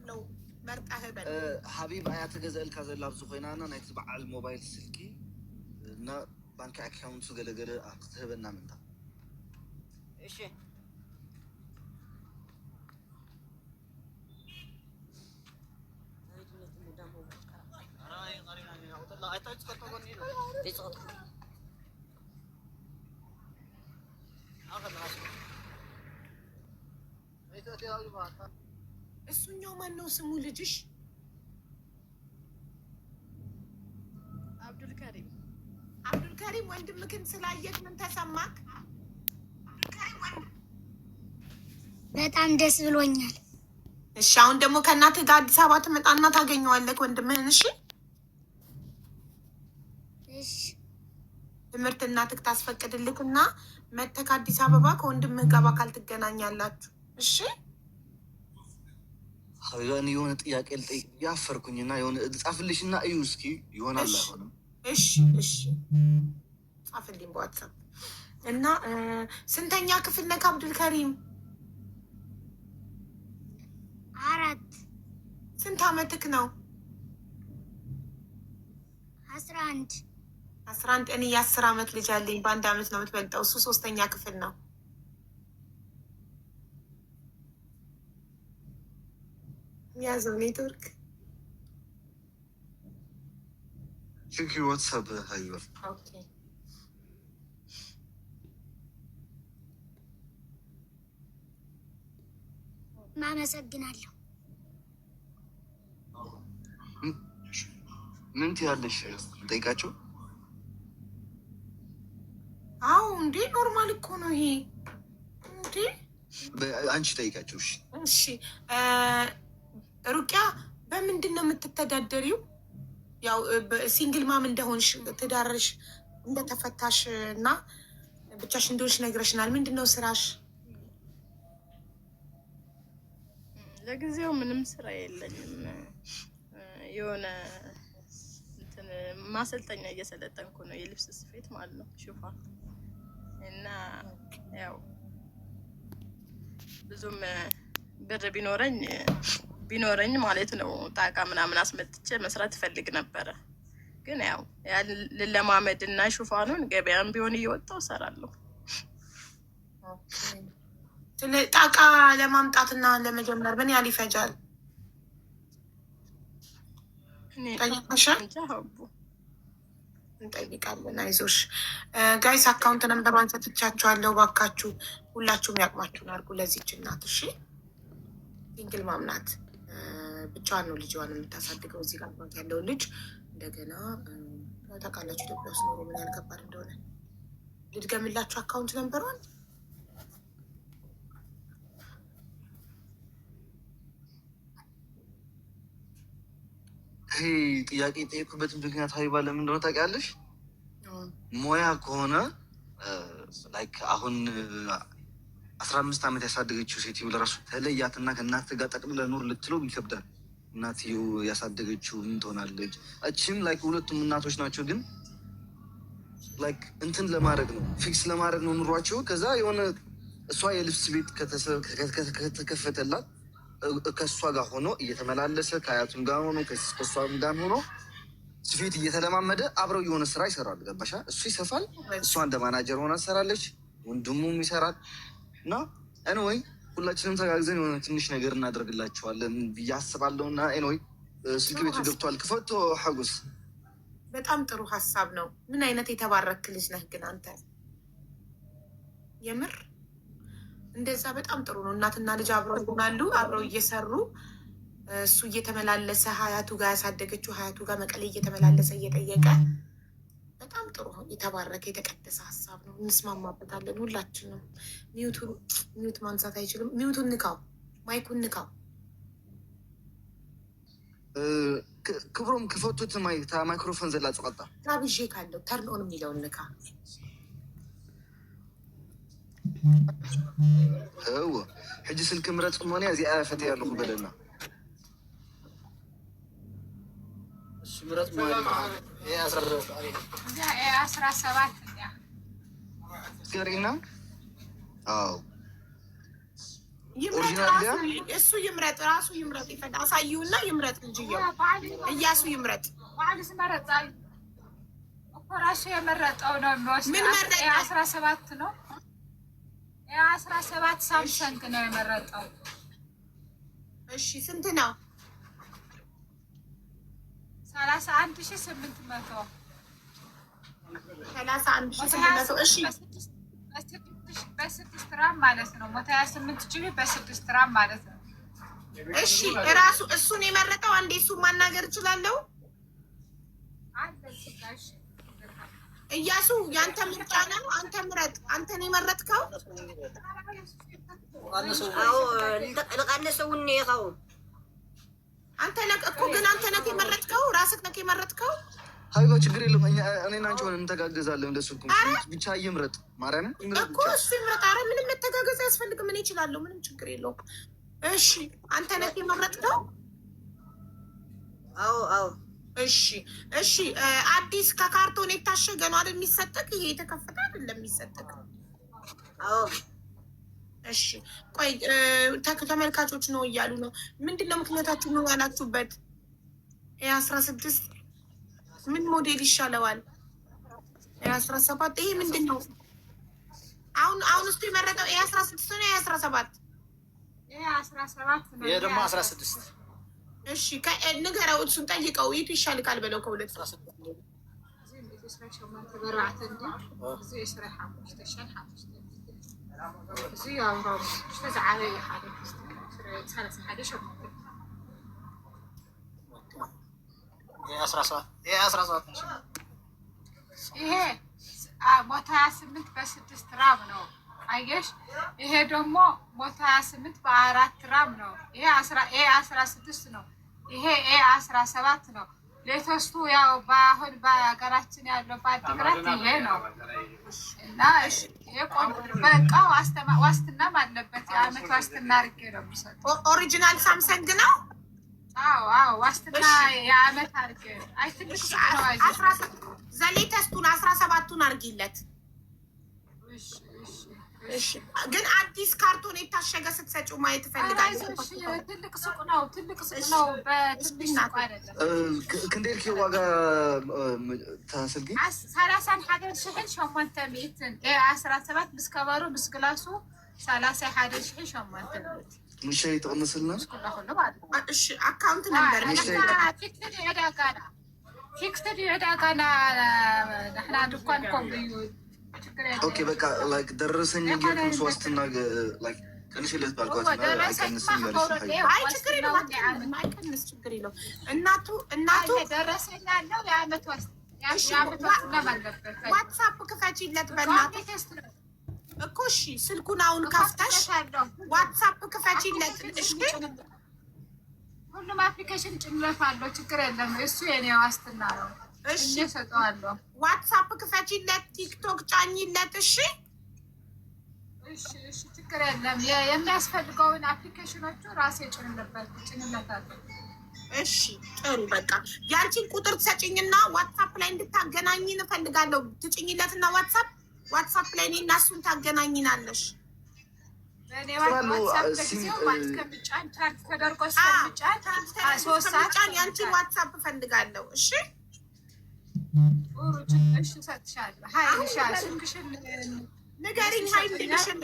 ነው መርጣህ በል ሀቢብ አያተ ገዘል ካዘላ ብዙ ኮይናና ናይት በዓል ሞባይል ስልኪ እና ባንክ አካውንት ገለገለ አትህበና ምንታ እሺ እሱኛው ማን ነው ስሙ ልጅሽ? አብዱልከሪም ወንድምክን ስላየት ምን ተሰማክ? በጣም ደስ ብሎኛል። እሺ አሁን ደግሞ ከእናትህ ጋር አዲስ አበባ ትመጣና ታገኘዋለህ ወንድምህን። እሺ ትምህርት እናትህ ታስፈቅድልክና መተክ አዲስ አበባ ከወንድምህ ጋር በአካል ትገናኛላችሁ። እሺ ሀቢባን የሆነ ጥያቄ ልጠይቅ ያፈርኩኝና የሆነ ጻፍልሽና እዩ እስኪ ይሆናል አይሆንም? እሺ ጻፍልኝ በዋትሳፕ እና ስንተኛ ክፍል ነህ አብዱልከሪም? 4 ስንት አመትክ ነው? 11 እኔ የ10 አመት ልጅ አለኝ። በ1 አመት ነው የምትበልጠው። እሱ 3ኛ ክፍል ነው። ያዘው ኔትወርክ ሽኪ ዋትሳፕ ሀይበር ኦኬ ማመሰግናለሁ። ምን ትያለሽ? ጠይቃቸው። አዎ እንዴ ኖርማል እኮ ነው ይሄ እንዴ። አንቺ ጠይቃቸው። እሺ ሩቅያ በምንድን ነው የምትተዳደሪው? ያው ሲንግል ማም እንደሆንሽ ትዳርሽ እንደተፈታሽ እና ብቻሽ እንደሆንሽ ነግረሽናል። ምንድን ነው ስራሽ? ለጊዜው ምንም ስራ የለኝም። የሆነ ማሰልጠኛ እየሰለጠንኩ ነው፣ የልብስ ስፌት ማለት ነው፣ ሹፋን እና ያው ብዙም ብር ቢኖረኝ ማለት ነው ጣቃ ምናምን አስመጥቼ መስራት እፈልግ ነበረ። ግን ያው ልለማመድ እና ሹፋኑን ገበያም ቢሆን እየወጣው እሰራለሁ። ጣቃ ለማምጣትና ለመጀመር ምን ያህል ይፈጃል? እንጠይቃለን። አይዞሽ ጋይስ፣ አካውንት ነምበሯን ሰጥቻችኋለሁ። ባካችሁ ሁላችሁም ያቅማችሁን አድርጉ ለዚች እናት። እሺ ሲንግል ማም ናት፣ ብቻዋን ነው ልጅዋን የምታሳድገው። እዚህ ጋር ያለው ልጅ እንደገና ታውቃላችሁ ኢትዮጵያ ውስጥ ኖሮ ምን ያህል ከባድ እንደሆነ። ልድገምላችሁ አካውንት ነምበሯን። ይሄ ጥያቄ የጠየኩበት ምክንያት ሀይባ ለምን እንደሆነ ታውቂያለሽ? ሙያ ከሆነ ላይክ አሁን 15 ዓመት ያሳደገችው ሴትዮ ለራሱ ተለያትና ከእናት ጋር ጠቅልለህ ኑር ልትለው ይከብዳል። እናትየው ያሳደገችው ምን ትሆናለች? እችም ላይክ ሁለቱም እናቶች ናቸው፣ ግን ላይክ እንትን ለማድረግ ነው ፊክስ ለማድረግ ነው ኑሯቸው። ከዛ የሆነ እሷ የልብስ ቤት ከተከፈተላት ከእሷ ጋር ሆኖ እየተመላለሰ ከአያቱም ጋር ሆኖ ከእሷም ጋር ሆኖ ስፌት እየተለማመደ አብረው የሆነ ስራ ይሰራሉ። ገባሻ? እሱ ይሰፋል፣ እሷ እንደ ማናጀር ሆና ትሰራለች፣ ወንድሙም ይሰራል። እና ኤንወይ ሁላችንም ተጋግዘን የሆነ ትንሽ ነገር እናደርግላቸዋለን ብዬ አስባለሁ። እና ኤንወይ ስልክ ቤቱ ገብቷል፣ ክፈቶ ሐጉስ። በጣም ጥሩ ሀሳብ ነው። ምን አይነት የተባረክ ልጅ ነህ ግን አንተ። የምር እንደዛ በጣም ጥሩ ነው። እናትና ልጅ አብረው ይሆናሉ፣ አብረው እየሰሩ እሱ እየተመላለሰ ሀያቱ ጋር ያሳደገችው ሀያቱ ጋር መቀሌ እየተመላለሰ እየጠየቀ በጣም ጥሩ የተባረከ የተቀደሰ ሀሳብ ነው። እንስማማበታለን ሁላችንም። ሚዩት ማንሳት አይችልም። ሚዩቱን ንካው፣ ማይኩን ንካው። ክብሮም ክፈቱት ማይክሮፎን ዘላ ጽቀጣ ታብዤ ካለው ተርን ኦን የሚለውን ንካ። ሕጂ ስልክ ምረጥ ሞኒያ እዚኣ ፈት ያለኹ በለና ምረጥ ሞኒያ 17 ገሪና አዎ እሱ ይምረጥ፣ ራሱ ይምረጥ። ይፈዳ አሳዩና ይምረጥ። ልጅየው እያሱ ይምረጥ። ራሱ የመረጠው ነው የሚወስድ። ምን መረጠ? 17 ነው። 17 ሳምሰንግ ነው የመረጠው። እሺ ስንት ነው? 31,800 31,800 እሺ በ6 ራም ማለት ነው። 128 ጂቢ በ6 ራም ማለት ነው። እሺ እራሱ እሱን የመረጠው አንዴ እሱን ማናገር እችላለሁ? እያሱ ያንተ ምርጫ ነው። አንተ ምረጥ። አንተ ነው የመረጥከው? አዎ ለቀነሰውን ነው። አንተ ነህ እኮ ግን አንተ ነህ የመረጥከው። ራስህ ነህ የመረጥከው። ሀይባ ችግር የለም። እኔና አንቺ ሆነን እንተጋገዛለን። እንደሱ ብቻ ይምረጥ። ማርያምን እኮ እሱ ይምረጥ። ኧረ ምንም መተጋገዝ አያስፈልግም። እኔ እችላለሁ። ምንም ችግር የለውም። እሺ አንተ ነህ የመረጥከው? አዎ አዎ። እሺ አዲስ ከካርቶን የታሸገ ነው አይደል የሚሰጠቅ? ይሄ የተከፈተ አይደለም የሚሰጠቅ? አዎ። እሺ ቆይ ተመልካቾች ነው እያሉ ነው። ምንድነው ምክንያታችሁ ነው ያላችሁበት? 16 ምን ሞዴል ይሻለዋል? 17 ይሄ ምንድን ነው? አሁን እሱ የመረጠው 16 ነው 17? ይሄ 17 ነው። ይሄ ደግሞ 16። እሺ ንገረው፣ እሱን ጠይቀው የቱ ይሻልካል በለው። ከሁለት ይሄ 128 በ6 ራም ነው። አየሽ፣ ይሄ ደግሞ 128 በ4 ራም ነው። ይሄ 16 ነው። ይሄ 17 ነው። ሌተስቱ ያው በአሁን በሀገራችን ያለው በአዲግራት ይሄ ነው እና ይሄ በቃ ዋስትናም አለበት። የአመት ዋስትና አድርጌ ነው የሚሰጠው። ኦሪጂናል ሳምሰንግ ነው። አዎ ዋስትና የአመት አድርጌ ነው። አይ ትልቅ ዘሌተስቱን 17ቱን አድርጊለት። ግን አዲስ ካርቶን የታሸገ ስትሰጪው ማየት እፈልጋለሁ። ትልቅ ሱቅ ነው። በትንሽ ሱቅ አይደለም። ክንዴልኪ ዋጋ ታስልጊ 31,800 17 ምስ ከበሩ ምስ ግላሱ 31,800 ምሽ ይጥቅምስልና እሺ አካውንት ነበር ፊክስድ የዳጋና ንሕና ድኳን ከምኡ እዩ። ኦኬ በቃ ላይክ ደረሰኝ ጌርኩን ዋስትና ላይክ ቀንሽለት ባልኳት አይቀንስም ያለሽ አይ ችግር የለውም። አይቀንስ ችግር የለውም። እናቱ ደረሰኝ ያለው የአመት ዋስትና አለበት። ዋትሳፕ ክፈቺለት በእናትህ እኮ እሺ። ስልኩን አሁን ከፍተሽ ዋትሳፕ ክፈቺለት። እሺ ሁሉም አፕሊኬሽን ጭምረት አለው። ችግር የለም። እሱ የኔ ዋስትና ነው። እሺ ሰጠዋለሁ። ዋትሳፕ ክፈቺለት፣ ቲክቶክ ጫኝለት። እሺ ችግር የለም። የሚያስፈልገውን አፕሊኬሽኖቹ ራሴ ጭንለታለሁ። እሺ ጥሩ በቃ ያንቺን ቁጥር ትሰጭኝና ዋትሳፕ ላይ እንድታገናኝ እንፈልጋለሁ። ትጭኝለትና ዋትሳፕ ላይ እኔ እና እሱን ታገናኝናለሽ። ያንቺን ዋትሳፕ እፈልጋለሁ። እሺ ንገሪኝ። ሀይልሽን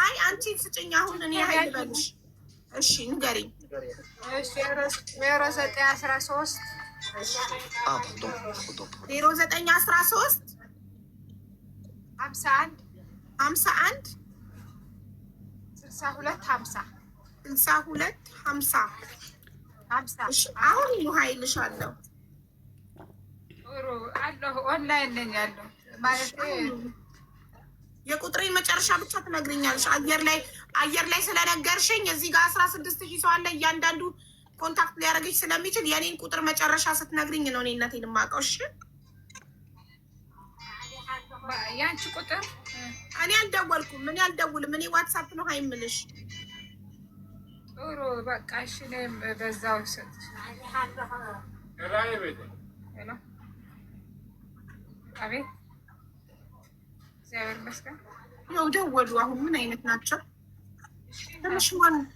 አይ አንቺን ስጭኝ አሁን እኔ ሀይል በልሽ። እሺ ንገሪኝ። 0913 51 6250 አሁን ሀይልሽ አለው አለሁ። ኦንላይን ነኝ ያለው ማለት የቁጥሬን መጨረሻ ብቻ ትነግሪኛለሽ። አየር ላይ ስለነገርሽኝ እዚህ ጋር 16,000 ሰው አለ። እያንዳንዱ ኮንታክት ሊያደርግሽ ስለሚችል የኔን ቁጥር መጨረሻ ስትነግሪኝ ነው እኔነቴን የማውቀው። እሺ ያንቺ ቁጥር እኔ አልደወልኩም። እኔ አልደውልም። እኔ ዋትሳፕ ነው ሀይምልሽ። ጥሩ በቃ እሺ። እኔም በዛው ሰጥሽ። አቤት እግዚአብሔር ይመስገን። ያው ደወሉ። አሁን ምን አይነት ናቸው? تمشون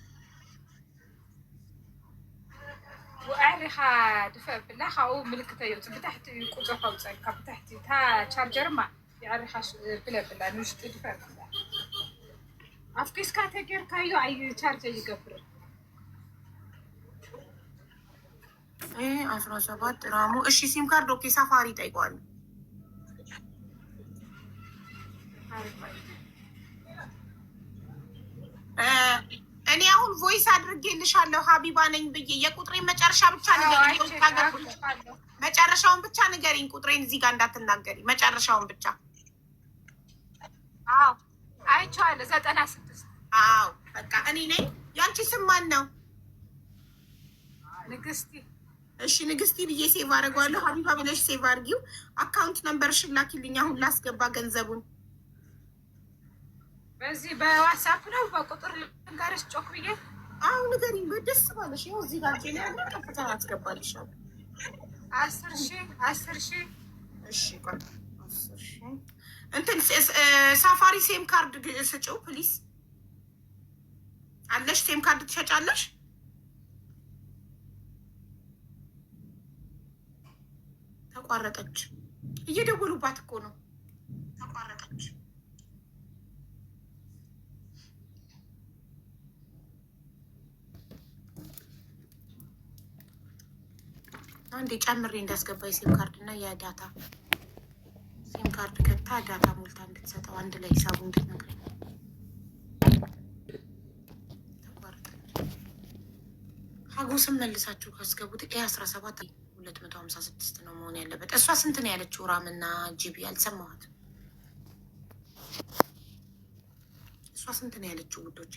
وأعرفها دفع بالله أو ملكته يوتي بتحت قطع حوصل كبتحت تا شارجر ما يعرفها بالله نوش دفع بالله أفكيس كاتجر كايو أي شارجر يقفل إيه 17 رامو እሺ ሲም ካርድ ኦኬ ሳፋሪ ጠይቋል እኔ አሁን ቮይስ አድርጌልሻለሁ ሀቢባ ነኝ ብዬ የቁጥሬን መጨረሻ ብቻ ንገሪኝ መጨረሻውን ብቻ ንገሪኝ ቁጥሬን እዚህ ጋር እንዳትናገሪ መጨረሻውን ብቻ አዎ አይቼዋለሁ 96 አዎ በቃ እኔ ነኝ ያንቺ ስም ማን ነው ንግስቲ እሺ ንግስቲ ብዬ ሴቭ አደርገዋለሁ ሀቢባ ብለሽ ሴቭ አድርጊው አካውንት ነምበርሽን ላኪልኝ አሁን ላስገባ ገንዘቡን በዚህ በዋትስአፕ ነው በቁጥር ልንገርሽ ጮክ ብዬ አሁን ንገሪኝ በደስ ባለሽ ይኸው እዚህ ጋር ጄላ ቀጥታ አስገባልሻለሁ 10,000 እሺ ቆይ 10,000 እንትን ሳፋሪ ሴም ካርድ ስጪው ፕሊዝ አለሽ ሴም ካርድ ትሸጫለሽ ተቋረጠች እየደወሉባት እኮ ነው ተቋረጠች አንዴ ጨምሬ እንዳስገባ የሲም ካርድ እና የዳታ ሲም ካርድ ከታ ዳታ ሞልታ እንድትሰጠው አንድ ላይ ሂሳቡ እንድትነግረኝ ተቋረጠች ሀጎስም መልሳችሁ ካስገቡት ኤ17 256 ነው መሆን ያለበት እሷ ስንት ነው ያለችው ራምና ጂቢ አልሰማኋትም እሷ ስንት ነው ያለችው ውዶቼ